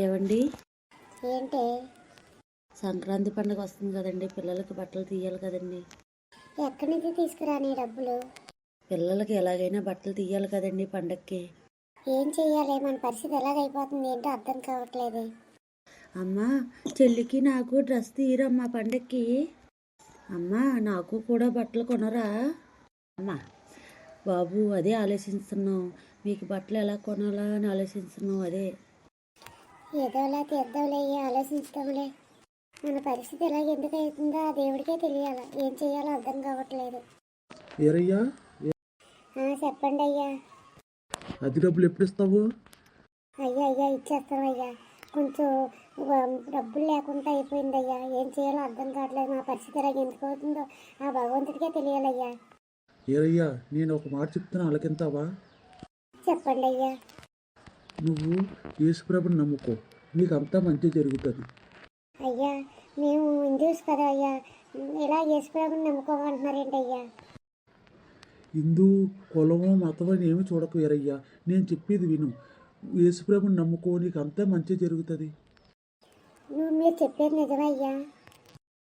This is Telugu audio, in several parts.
ఏవండి, ఏంటి? సంక్రాంతి పండుగ వస్తుంది కదండి, పిల్లలకి బట్టలు తీయాలి కదండి. ఎక్కడి నుంచి తీసుకురాని డబ్బులు? పిల్లలకి ఎలాగైనా బట్టలు తీయాలి కదండి పండక్కి. ఏం చెయ్యాలి? మన పరిస్థితి ఎలాగైపోతుంది ఏంటో అర్థం కావట్లేదు. అమ్మా, చెల్లికి నాకు డ్రెస్ తీయరమ్మా పండక్కి. అమ్మా, నాకు కూడా బట్టలు కొనరా? అమ్మా బాబు, అదే ఆలోచిస్తున్నాం. మీకు బట్టలు ఎలా కొనాలా అని ఆలోచిస్తున్నాం. అదే ఏదోలా తీద్దాంలే, ఆలోచించుతాంలే. మన పరిస్థితి ఎలాగ ఎందుకు అవుతుందో ఆ దేవుడికే తెలియాల. ఏం చెయ్యాలో అర్థం కావట్లేదు. ఏరయ్యా, చెప్పండి అయ్యా. అది డబ్బులు ఎప్పుడు ఇస్తావు? అయ్యా ఇచ్చేస్తాం అయ్యా. కొంచెం డబ్బులు లేకుండా అయిపోయింది అయ్యా. ఏం చేయాలో అర్థం కావట్లేదు. మా పరిస్థితి ఎలాగ ఎందుకు అవుతుందో ఆ భగవంతుడికే తెలియాలయ్యా. ఏరయ్యా, నేను ఒక మాట చెప్తున్నా, అలకింతావా? చెప్పండి అయ్యా. నువ్వు యేసుప్రభుని నమ్ముకో, నీకు అంతా మంచి జరుగుతుంది. అయ్యా, మేము హిందూస్ కదా అయ్యా, ఇలా యేసుప్రభుని నమ్ముకోమంటున్నారేంటి అయ్యా? హిందూ కులమో మతమో ఏమి చూడకు ఏరయ్యా, నేను చెప్పేది విను. యేసుప్రభుని నమ్ముకో, నీకు అంతా మంచి జరుగుతుంది. మీరు చెప్పేది నిజమయ్యా?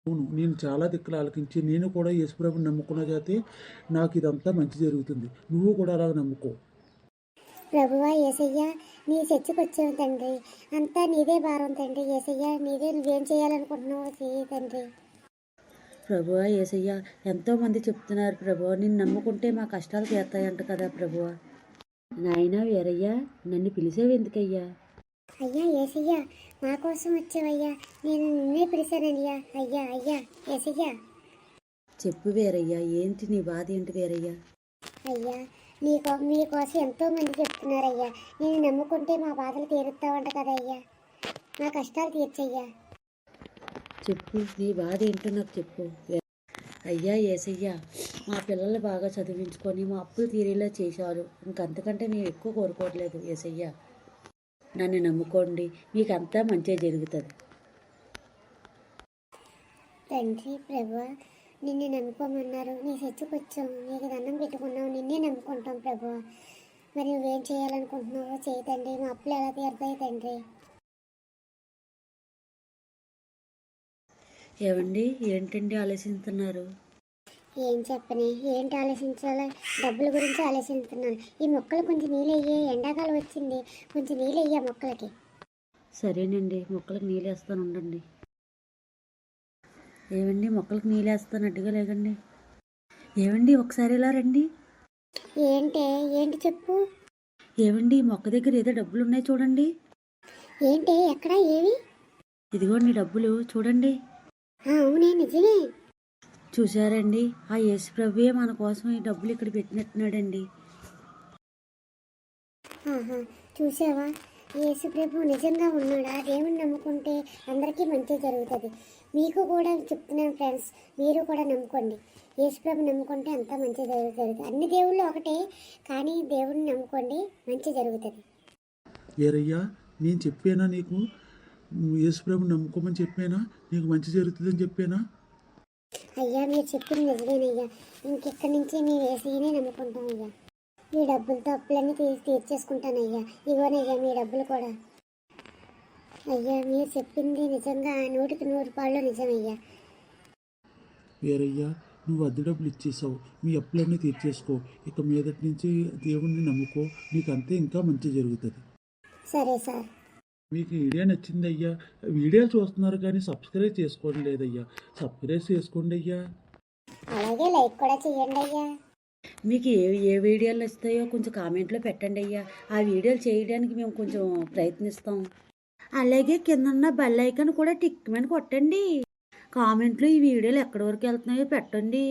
అవును, నేను చాలా దిక్కులు ఆలకించి నేను కూడా యేసుప్రభుని నమ్ముకున్న చేతే నాకు ఇదంతా మంచి జరుగుతుంది. నువ్వు కూడా అలా నమ్ముకో. ప్రభువా యేసయ్యా, నీ చర్చకు వచ్చావు తండ్రి. అంతా నీదే భారం తండ్రి. యేసయ్యా, నువ్వేం చేయాలనుకుంటున్నావు చెయ్యి తండ్రి. ప్రభువా యేసయ్య, ఎంతోమంది చెప్తున్నారు ప్రభువా, నిన్ను నమ్ముకుంటే మా కష్టాలు తీరుతాయంట కదా ప్రభువా. నాయనా వీరయ్య, నన్ను పిలిచేవి ఎందుకయ్యా? అయ్యా యేసయ్యా, మా కోసం వచ్చావయ్యా. నేను నిన్నే పిలిచానయ్యా. అయ్యా యేసయ్యా. చెప్పు వీరయ్య, ఏంటి నీ బాధ ఏంటి వీరయ్య? అయ్యా, మీకోసం ఎంతో మంది చెప్తున్నారయ్యా. నేను నమ్ముకుంటే మా బాధలు తీరుస్తావంట కదయ్యా. నా కష్టాలు తీర్చయ్యా. చెప్పు, నీ బాధ ఏంటో నాకు చెప్పు. అయ్యా యేసయ్య, మా పిల్లల్ని బాగా చదివించుకొని మా అప్పులు తీరేలా చేశారు. ఇంకంతకంటే మేము ఎక్కువ కోరుకోవట్లేదు యేసయ్య. నన్ను నమ్ముకోండి, మీకు అంతా మంచిగా జరుగుతుంది. తండ్రి ప్రభువా, నిన్ను నమ్ముకోమన్నారు. నీ చర్చకొచ్చాం, నీకు దండం పెట్టుకున్నావు. నిన్నే నమ్ముకుంటాం ప్రభువా. మరి నువ్వేం చేయాలనుకుంటున్నావో చేయి తండ్రి. మా అప్పులు ఎలా తీరుతాయి తండ్రి? ఏవండి, ఏంటండి ఆలోచిస్తున్నారు? ఏం చెప్పని, ఏంటి ఆలోచించాలో? డబ్బుల గురించి ఆలోచిస్తున్నాను. ఈ మొక్కలు కొంచెం నీళ్ళయ్యే, ఎండాకాలం వచ్చింది, కొంచెం నీళ్ళయ్యా మొక్కలకి. సరేనండి, మొక్కలకు నీళ్ళు వేస్తాను ఉండండి. ఏవండి, మొక్కలకు నీళ్ళు వేస్తాను, అడ్డుగా లేకండి. ఏవండి, ఒకసారి ఇలా రండి. ఏంటి చెప్పు. ఏవండి, మొక్క దగ్గర ఏదో డబ్బులు ఉన్నాయి చూడండి. ఏంటి? ఎక్కడ? ఏవి? ఇదిగోండి డబ్బులు చూడండి. అవునే, నిజమే. చూసారండి, ఆ యేసు ప్రభువే మన కోసం ఈ డబ్బులు ఇక్కడ పెట్టినట్టున్నాడండి. చూసావా, యేసు ప్రభు నిజంగా ఉన్నాడా? దేవుని నమ్ముకుంటే అందరికీ మంచి జరుగుతుంది. మీకు కూడా చెప్తున్నాను ఫ్రెండ్స్, మీరు కూడా నమ్ముకోండి. యేసు ప్రభు నమ్ముకుంటే అంతా మంచి జరుగుతుంది. అన్ని దేవుళ్ళు ఒకటే, కానీ దేవుడిని నమ్ముకోండి, మంచి జరుగుతుంది. ఏరయ్యా, నేను చెప్పానా నీకు? యేసుప్రభుని నమ్ముకోమని చెప్పానా? నీకు మంచి జరుగుతుందని చెప్పానా? అయ్యా, మీరు చెప్పింది నిజమేనయ్యా. ఇంకెక్కడి నుంచి మేము యేసయ్యనే నమ్ముకుంటాం అయ్యా. మీ డబ్బులతో అప్పులన్నీ తీర్చేసుకుంటానయ్యా. ఇగోనయ్యా మీ డబ్బులు కూడా. అయ్యా, మీరు చెప్పింది నిజంగా 100కి 100 నిజమయ్యా. ఏరయ్యా, నువ్వు అద్దె డబ్బులు ఇచ్చేసావు, మీ అప్పులన్నీ తీర్చేసుకో. ఇక మీదటి నుంచి దేవుణ్ణి నమ్ముకో, నీకు అంతే ఇంకా మంచి జరుగుతుంది. సరే సార్. మీకు వీడియో నచ్చింది అయ్యా? వీడియోలు చూస్తున్నారు కానీ సబ్స్క్రైబ్ చేసుకోండి లేదయ్యా. సబ్స్క్రైబ్ చేసుకోండి అయ్యా. అలాగే లైక్ కూడా చేయండి అయ్యా. మీకు ఏ వీడియోలు వస్తాయో కొంచెం కామెంట్లో పెట్టండి అయ్యా. ఆ వీడియోలు చేయడానికి మేము కొంచెం ప్రయత్నిస్తాం. అలాగే కింద ఉన్న బెల్ ఐకాన్ కూడా టిక్ మని కొట్టండి. కామెంట్లో ఈ వీడియోలు ఎక్కడి వరకు వెళ్తున్నాయో పెట్టండి.